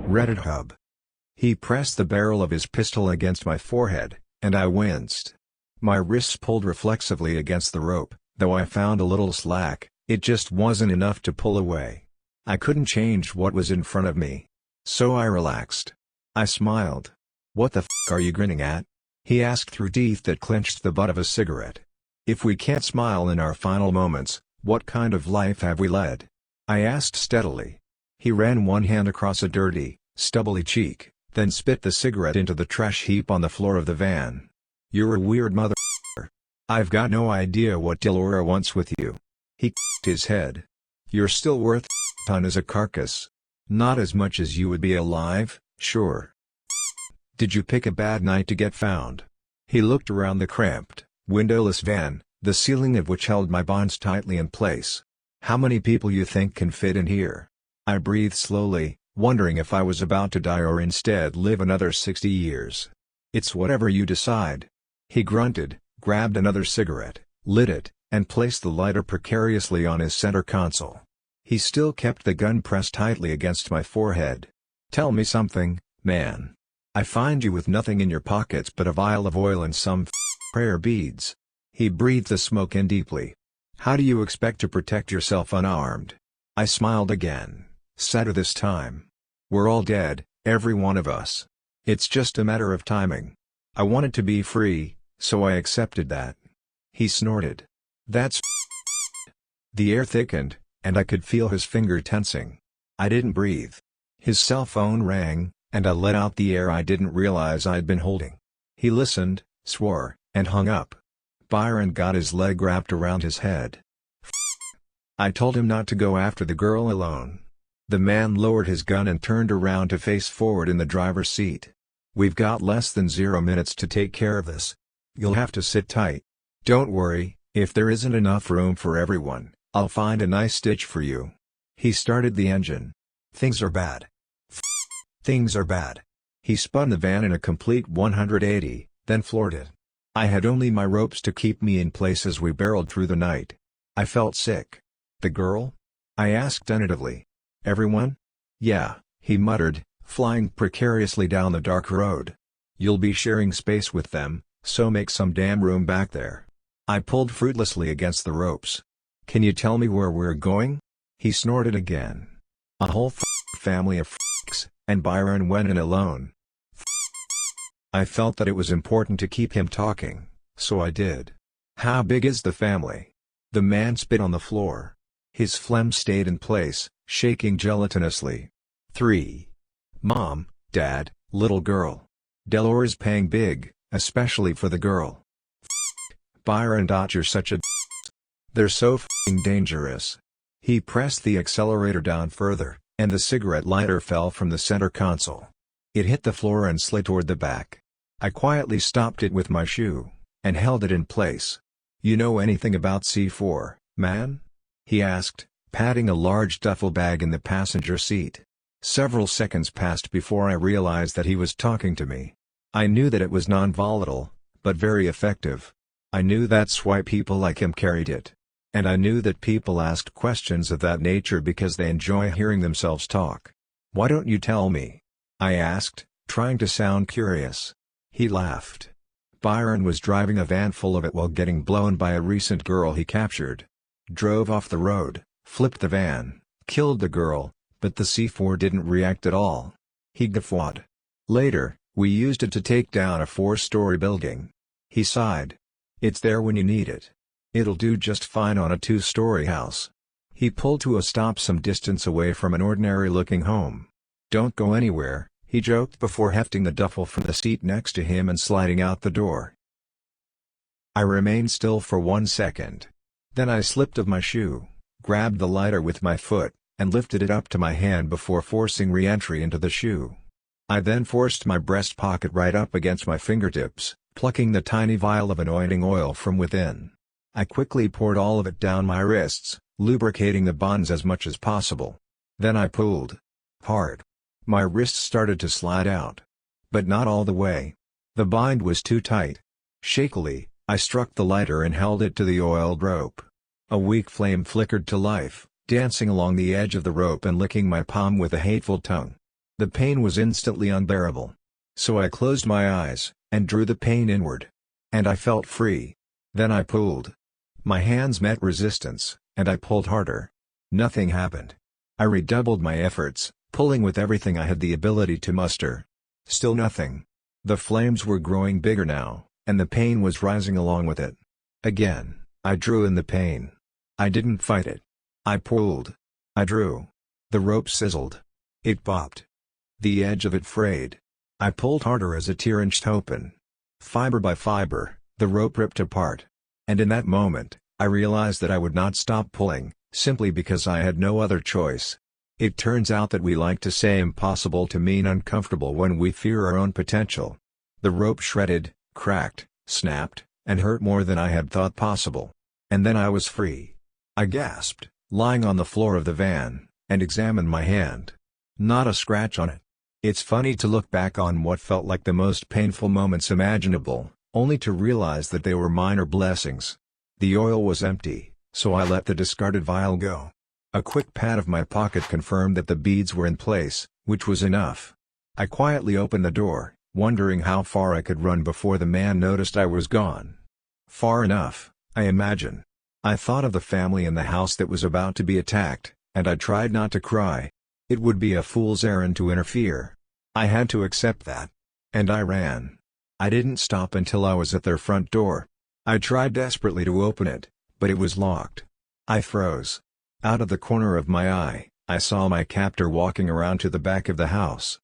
RedditHub. He pressed the barrel of his pistol against my forehead, and I winced. My wrists pulled reflexively against the rope, though I found a little slack, it just wasn't enough to pull away. I couldn't change what was in front of me. So I relaxed. I smiled. "What the f*** are you grinning at?" he asked through teeth that clenched the butt of a cigarette. "If we can't smile in our final moments, what kind of life have we led?" I asked steadily. He ran one hand across a dirty, stubbly cheek, then spit the cigarette into the trash heap on the floor of the van. "You're a weird mother f***er. I've got no idea what Delora wants with you." He kicked his head. "You're still worth a ton as a carcass. Not as much as you would be alive, sure. Did you pick a bad night to get found?" He looked around the cramped, windowless van, the ceiling of which held my bonds tightly in place. "How many people you think can fit in here?" I breathed slowly, wondering if I was about to die or instead live another 60 years. "It's whatever you decide." He grunted, grabbed another cigarette, lit it, and placed the lighter precariously on his center console. He still kept the gun pressed tightly against my forehead. "Tell me something, man. I find you with nothing in your pockets but a vial of oil and some prayer beads." He breathed the smoke in deeply. "How do you expect to protect yourself unarmed?" I smiled again, sadder this time. "We're all dead, every one of us. It's just a matter of timing. I wanted to be free, so I accepted that." He snorted. "That's The air thickened, and I could feel his finger tensing. I didn't breathe. His cell phone rang, and I let out the air I didn't realize I'd been holding. He listened, swore, and hung up. Byron got his leg wrapped around his head. I told him not to go after the girl alone. The man lowered his gun and turned around to face forward in the driver's seat. "We've got less than 0 minutes to take care of this. You'll have to sit tight. Don't worry, if there isn't enough room for everyone, I'll find a nice ditch for you." He started the engine. "Things are bad. Things are bad." He spun the van in a complete 180, then floored it. I had only my ropes to keep me in place as we barreled through the night. I felt sick. "The girl?" I asked tentatively. "Everyone?" "Yeah," he muttered, flying precariously down the dark road. "You'll be sharing space with them, so make some damn room back there." I pulled fruitlessly against the ropes. "Can you tell me where we're going?" He snorted again. "A whole family of f***s, and Byron went in alone." I felt that it was important to keep him talking, so I did. "How big is the family?" The man spit on the floor. His phlegm stayed in place, shaking gelatinously. 3. Mom, Dad, little girl. Delora's paying big, especially for the girl. Byron. You're such a They're so f***ing dangerous." He pressed the accelerator down further, and the cigarette lighter fell from the center console. It hit the floor and slid toward the back. I quietly stopped it with my shoe, and held it in place. "You know anything about C4, man?" he asked, patting a large duffel bag in the passenger seat. Several seconds passed before I realized that he was talking to me. I knew that it was non-volatile, but very effective. I knew that's why people like him carried it. And I knew that people asked questions of that nature because they enjoy hearing themselves talk. "Why don't you tell me?" I asked, trying to sound curious. He laughed. Byron was driving a van full of it while getting blown by a recent girl he captured. Drove off the road, flipped the van, killed the girl, but the C4 didn't react at all. He guffawed. "Later, we used it to take down a 4-story building." He sighed. "It's there when you need it. It'll do just fine on a 2-story house." He pulled to a stop some distance away from an ordinary-looking home. "Don't go anywhere," he joked before hefting the duffel from the seat next to him and sliding out the door. I remained still for 1 second. Then I slipped of my shoe, grabbed the lighter with my foot, and lifted it up to my hand before forcing re-entry into the shoe. I then forced my breast pocket right up against my fingertips, plucking the tiny vial of anointing oil from within. I quickly poured all of it down my wrists, lubricating the bonds as much as possible. Then I pulled hard. My wrists started to slide out. But not all the way. The bind was too tight. Shakily, I struck the lighter and held it to the oiled rope. A weak flame flickered to life, dancing along the edge of the rope and licking my palm with a hateful tongue. The pain was instantly unbearable. So I closed my eyes, and drew the pain inward. And I felt free. Then I pulled. My hands met resistance, and I pulled harder. Nothing happened. I redoubled my efforts, pulling with everything I had the ability to muster. Still nothing. The flames were growing bigger now, and the pain was rising along with it. Again, I drew in the pain. I didn't fight it. I pulled. I drew. The rope sizzled. It popped. The edge of it frayed. I pulled harder as a tear inched open. Fiber by fiber, the rope ripped apart. And in that moment, I realized that I would not stop pulling, simply because I had no other choice. It turns out that we like to say impossible to mean uncomfortable when we fear our own potential. The rope shredded, cracked, snapped, and hurt more than I had thought possible. And then I was free. I gasped, lying on the floor of the van, and examined my hand. Not a scratch on it. It's funny to look back on what felt like the most painful moments imaginable, only to realize that they were minor blessings. The oil was empty, so I let the discarded vial go. A quick pat of my pocket confirmed that the beads were in place, which was enough. I quietly opened the door, wondering how far I could run before the man noticed I was gone. Far enough, I imagine. I thought of the family in the house that was about to be attacked, and I tried not to cry. It would be a fool's errand to interfere. I had to accept that. And I ran. I didn't stop until I was at their front door. I tried desperately to open it, but it was locked. I froze. Out of the corner of my eye, I saw my captor walking around to the back of the house.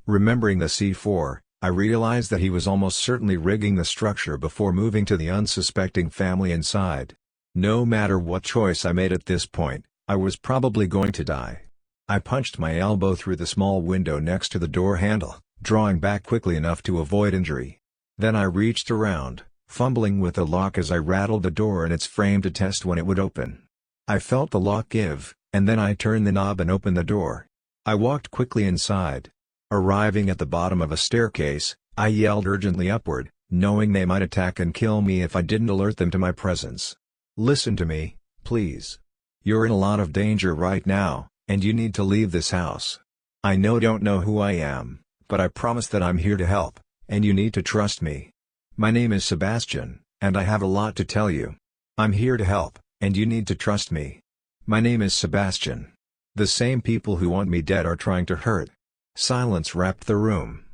Remembering the C4, I realized that he was almost certainly rigging the structure before moving to the unsuspecting family inside. No matter what choice I made at this point, I was probably going to die. I punched my elbow through the small window next to the door handle, drawing back quickly enough to avoid injury. Then I reached around, fumbling with the lock as I rattled the door in its frame to test when it would open. I felt the lock give, and then I turned the knob and opened the door. I walked quickly inside. Arriving at the bottom of a staircase, I yelled urgently upward, knowing they might attack and kill me if I didn't alert them to my presence. "Listen to me, please. You're in a lot of danger right now, and you need to leave this house. I don't know who I am, but I promise that I'm here to help, and you need to trust me. My name is Sebastian, and I have a lot to tell you. I'm here to help, and you need to trust me. My name is Sebastian. The same people who want me dead are trying to hurt." Silence wrapped the room.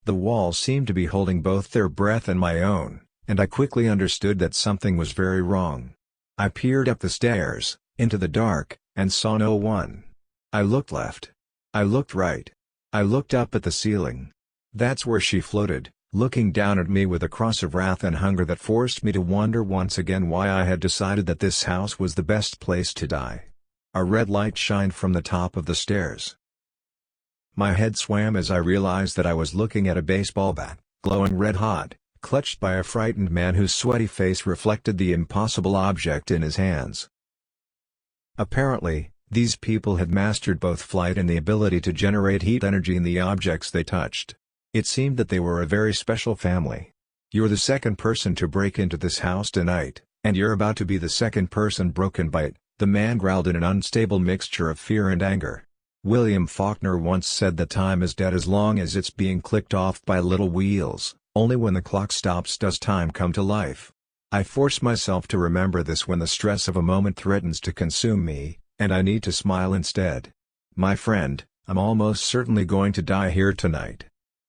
The walls seemed to be holding both their breath and my own, and I quickly understood that something was very wrong. I peered up the stairs, into the dark, and saw no one. I looked left. I looked right. I looked up at the ceiling. That's where she floated, looking down at me with a cross of wrath and hunger that forced me to wonder once again why I had decided that this house was the best place to die. A red light shined from the top of the stairs. My head swam as I realized that I was looking at a baseball bat, glowing red-hot, clutched by a frightened man whose sweaty face reflected the impossible object in his hands. Apparently, these people had mastered both flight and the ability to generate heat energy in the objects they touched. It seemed that they were a very special family. "You're the second person to break into this house tonight, and you're about to be the second person broken by it," the man growled in an unstable mixture of fear and anger. William Faulkner once said that time is dead as long as it's being clicked off by little wheels, only when the clock stops does time come to life. I force myself to remember this when the stress of a moment threatens to consume me, and I need to smile instead. "My friend, I'm almost certainly going to die here tonight.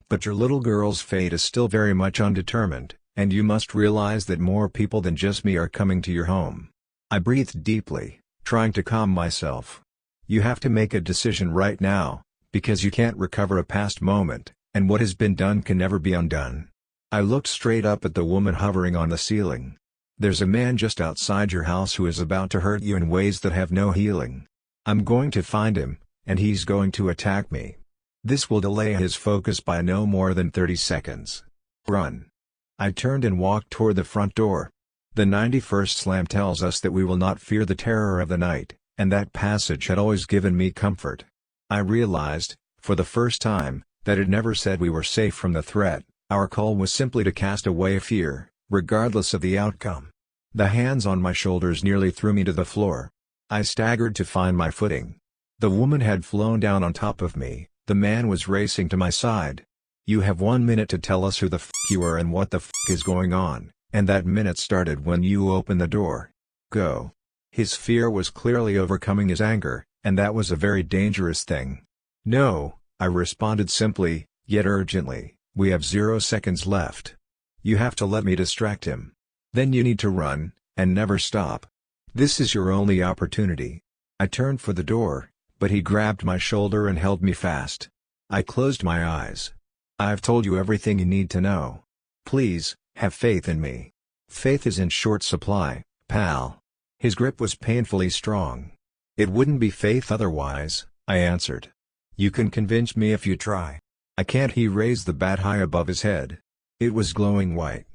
But your little girl's fate is still very much undetermined, and you must realize that more people than just me are coming to your home." I breathed deeply, trying to calm myself. "You have to make a decision right now, because you can't recover a past moment, and what has been done can never be undone." I looked straight up at the woman hovering on the ceiling. "There's a man just outside your house who is about to hurt you in ways that have no healing. I'm going to find him, and he's going to attack me. This will delay his focus by no more than 30 seconds. Run." I turned and walked toward the front door. The 91st Psalm tells us that we will not fear the terror of the night, and that passage had always given me comfort. I realized, for the first time, that it never said we were safe from the threat. Our call was simply to cast away fear, regardless of the outcome. The hands on my shoulders nearly threw me to the floor. I staggered to find my footing. The woman had flown down on top of me, The man was racing to my side. "You have 1 minute to tell us who the you are and what the is going on, and that minute started when you opened the door. Go." His fear was clearly overcoming his anger, and that was a very dangerous thing. "No," I responded simply, yet urgently, "we have 0 seconds left. You have to let me distract him. Then you need to run, and never stop. This is your only opportunity." I turned for the door, but he grabbed my shoulder and held me fast. I closed my eyes. "I've told you everything you need to know. Please, have faith in me. Faith is in short supply, pal." His grip was painfully strong. "It wouldn't be faith otherwise," I answered. "You can convince me if you try." "I can't." He raised the bat high above his head. It was glowing white.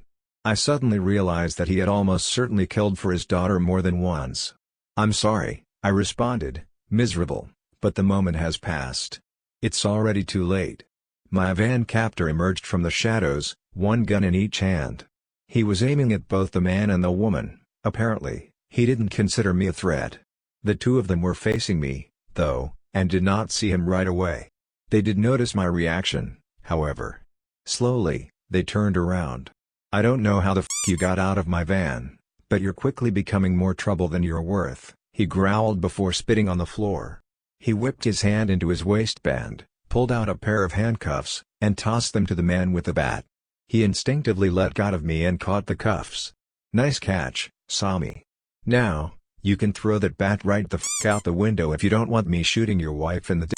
I suddenly realized that he had almost certainly killed for his daughter more than once. "I'm sorry," I responded, miserable, "but the moment has passed. It's already too late." My van captor emerged from the shadows, one gun in each hand. He was aiming at both the man and the woman. Apparently, he didn't consider me a threat. The two of them were facing me, though, and did not see him right away. They did notice my reaction, however. Slowly, they turned around. "I don't know how the you got out of my van, but you're quickly becoming more trouble than you're worth," he growled before spitting on the floor. He whipped his hand into his waistband, pulled out a pair of handcuffs, and tossed them to the man with the bat. He instinctively let go of me and caught the cuffs. "Nice catch, Sami. Now, you can throw that bat right the out the window if you don't want me shooting your wife in the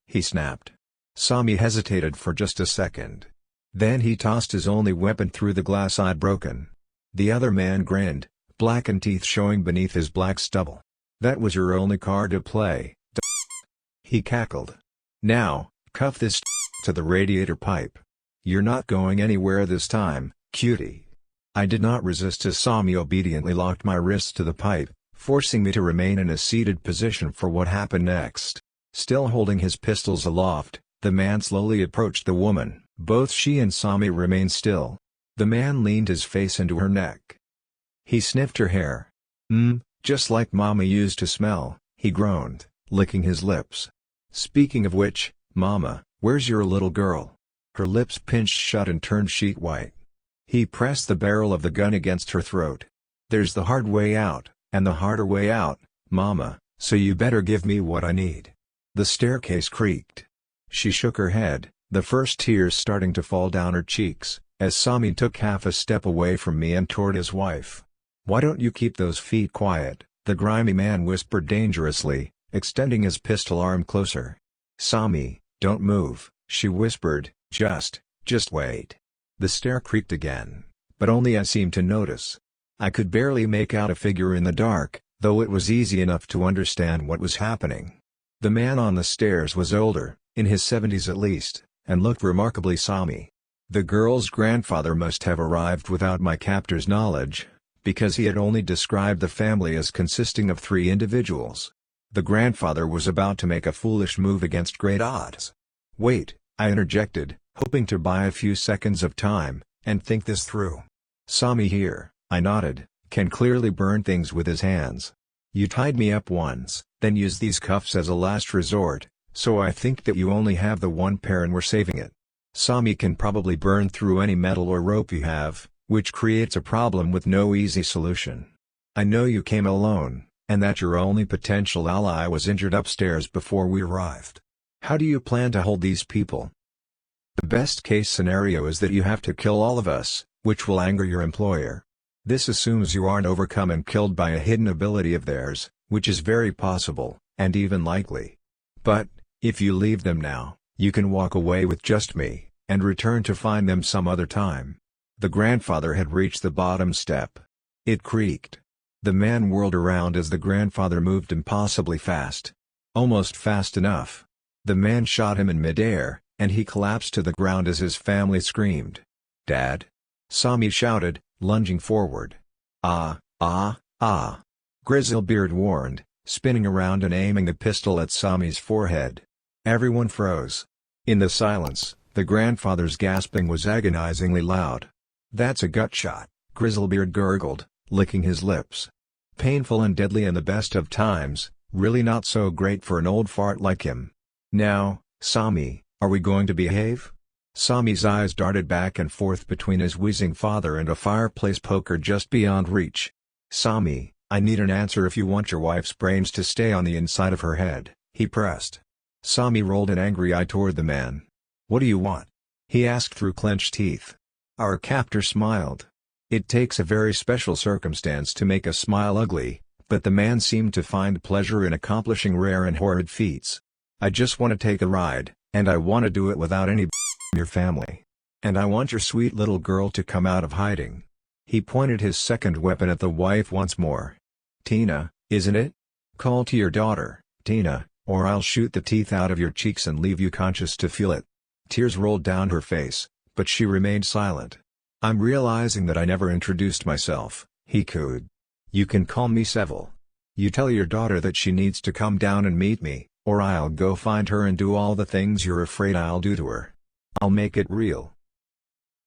he snapped. Sami hesitated for just a second. Then he tossed his only weapon through the glass I'd broken. The other man grinned, blackened teeth showing beneath his black stubble. "That was your only card to play, he cackled. "Now, cuff this to the radiator pipe. You're not going anywhere this time, cutie." I did not resist as Sami obediently locked my wrists to the pipe, forcing me to remain in a seated position for what happened next. Still holding his pistols aloft, the man slowly approached the woman. Both she and Sami remained still. The man leaned his face into her neck. He sniffed her hair. Just like Mama used to smell," he groaned, licking his lips. "Speaking of which, Mama, where's your little girl?" Her lips pinched shut and turned sheet white. He pressed the barrel of the gun against her throat. "There's the hard way out, and the harder way out, Mama, so you better give me what I need." The staircase creaked. She shook her head, the first tears starting to fall down her cheeks, as Sami took half a step away from me and toward his wife. "Why don't you keep those feet quiet?" the grimy man whispered dangerously, extending his pistol arm closer. "Sami, don't move," she whispered, just wait." The stair creaked again, but only I seemed to notice. I could barely make out a figure in the dark, though it was easy enough to understand what was happening. The man on the stairs was older, in his 70s at least, and looked remarkably Sami. The girl's grandfather must have arrived without my captor's knowledge, because he had only described the family as consisting of 3 individuals. The grandfather was about to make a foolish move against great odds. "Wait," I interjected, hoping to buy a few seconds of time, and think this through. "Sami here," I nodded, "can clearly burn things with his hands. You tied me up once, then used these cuffs as a last resort, so I think that you only have the one pair and we're saving it. Sami can probably burn through any metal or rope you have, which creates a problem with no easy solution. I know you came alone, and that your only potential ally was injured upstairs before we arrived. How do you plan to hold these people? The best case scenario is that you have to kill all of us, which will anger your employer. This assumes you aren't overcome and killed by a hidden ability of theirs, which is very possible, and even likely. But, if you leave them now, you can walk away with just me, and return to find them some other time." The grandfather had reached the bottom step. It creaked. The man whirled around as the grandfather moved impossibly fast. Almost fast enough. The man shot him in midair, and he collapsed to the ground as his family screamed. "Dad!" Sami shouted, lunging forward. Ah! Grizzlebeard warned, spinning around and aiming the pistol at Sami's forehead. Everyone froze. In the silence, the grandfather's gasping was agonizingly loud. "That's a gut shot," Grizzlebeard gurgled, licking his lips. "Painful and deadly in the best of times, really not so great for an old fart like him. Now, Sami, are we going to behave? Sami's eyes darted back and forth between his wheezing father and a fireplace poker just beyond reach. Sami, I need an answer if you want your wife's brains to stay on the inside of her head, he pressed. Sami rolled an angry eye toward the man. What do you want? He asked through clenched teeth. Our captor smiled. It takes a very special circumstance to make a smile ugly, but the man seemed to find pleasure in accomplishing rare and horrid feats. I just want to take a ride, and I want to do it without any your family. And I want your sweet little girl to come out of hiding. He pointed his second weapon at the wife once more. Tina, isn't it? Call to your daughter, Tina, or I'll shoot the teeth out of your cheeks and leave you conscious to feel it. Tears rolled down her face, but she remained silent. I'm realizing that I never introduced myself, he cooed. You can call me Seville. You tell your daughter that she needs to come down and meet me, or I'll go find her and do all the things you're afraid I'll do to her. I'll make it real.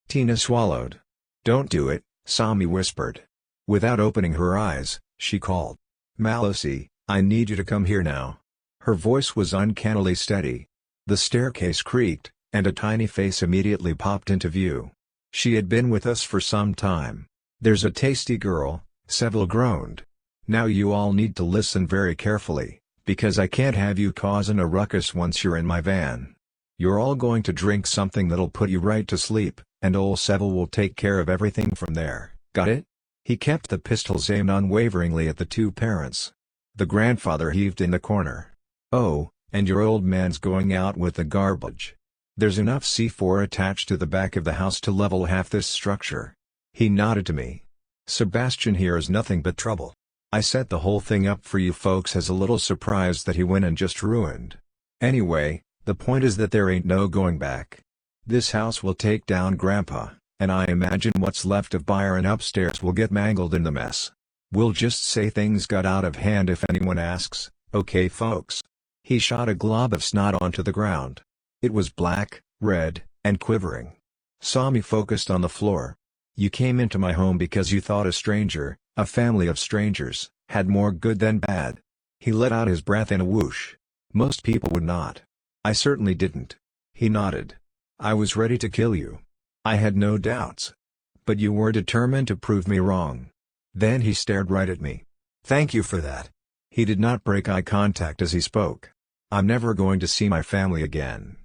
Tina swallowed. Don't do it, Sami whispered. Without opening her eyes, she called. Malosi, I need you to come here now. Her voice was uncannily steady. The staircase creaked, and a tiny face immediately popped into view. She had been with us for some time. There's a tasty girl, Seville groaned. Now you all need to listen very carefully, because I can't have you causing a ruckus once you're in my van. You're all going to drink something that'll put you right to sleep, and old Seville will take care of everything from there, got it? He kept the pistols aimed unwaveringly at the two parents. The grandfather heaved in the corner. Oh, and your old man's going out with the garbage. There's enough C4 attached to the back of the house to level half this structure. He nodded to me. Sebastian here is nothing but trouble. I set the whole thing up for you folks as a little surprise that he went and just ruined. Anyway, the point is that there ain't no going back. This house will take down Grandpa, and I imagine what's left of Byron upstairs will get mangled in the mess. We'll just say things got out of hand if anyone asks, okay folks? He shot a glob of snot onto the ground. It was black, red, and quivering. Sami focused on the floor. You came into my home because you thought a stranger, a family of strangers, had more good than bad. He let out his breath in a whoosh. Most people would not. I certainly didn't. He nodded. I was ready to kill you. I had no doubts. But you were determined to prove me wrong. Then he stared right at me. Thank you for that. He did not break eye contact as he spoke. I'm never going to see my family again.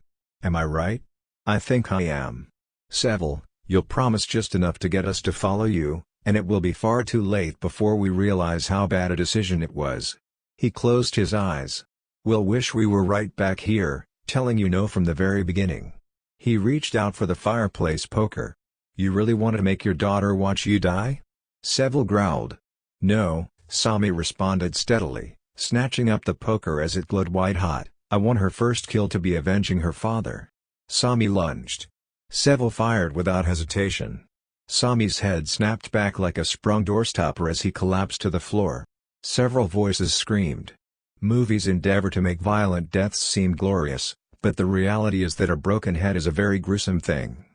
Am I right? I think I am. Seville, you'll promise just enough to get us to follow you, and it will be far too late before we realize how bad a decision it was. He closed his eyes. We'll wish we were right back here, telling you no from the very beginning. He reached out for the fireplace poker. You really want to make your daughter watch you die? Seville growled. No, Sami responded steadily, snatching up the poker as it glowed white-hot. I want her first kill to be avenging her father. Sami lunged. Seville fired without hesitation. Sami's head snapped back like a sprung doorstopper as he collapsed to the floor. Several voices screamed. Movies endeavor to make violent deaths seem glorious, but the reality is that a broken head is a very gruesome thing.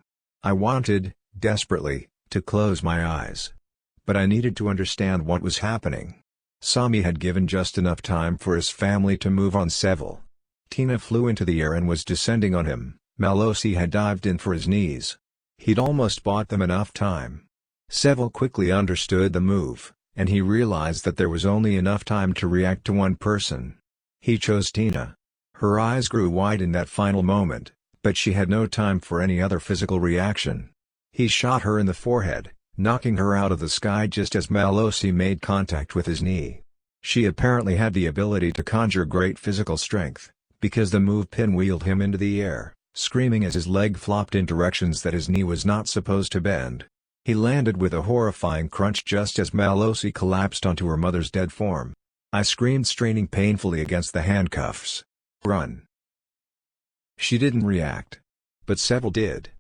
I wanted, desperately, to close my eyes. But I needed to understand what was happening. Sami had given just enough time for his family to move on Seville. Tina flew into the air and was descending on him. Malosi had dived in for his knees. He'd almost bought them enough time. Seville quickly understood the move, and he realized that there was only enough time to react to one person. He chose Tina. Her eyes grew wide in that final moment, but she had no time for any other physical reaction. He shot her in the forehead, knocking her out of the sky just as Malosi made contact with his knee. She apparently had the ability to conjure great physical strength, because the move pinwheeled him into the air, screaming as his leg flopped in directions that his knee was not supposed to bend. He landed with a horrifying crunch just as Malosi collapsed onto her mother's dead form. I screamed, straining painfully against the handcuffs. Run! She didn't react. But Seville did.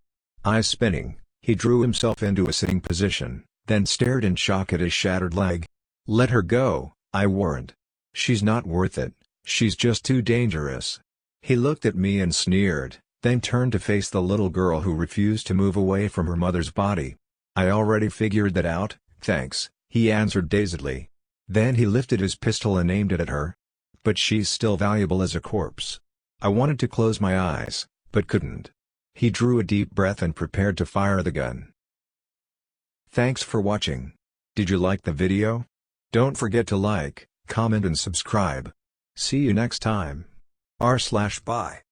Eyes spinning, he drew himself into a sitting position, then stared in shock at his shattered leg. Let her go, I warned. She's not worth it, she's just too dangerous. He looked at me and sneered, then turned to face the little girl who refused to move away from her mother's body. I already figured that out, thanks, he answered dazedly. Then he lifted his pistol and aimed it at her. But she's still valuable as a corpse. I wanted to close my eyes, but couldn't. He drew a deep breath and prepared to fire the gun. Thanks for watching. Did you like the video? Don't forget to like, comment and subscribe. See you next time. R/Bye.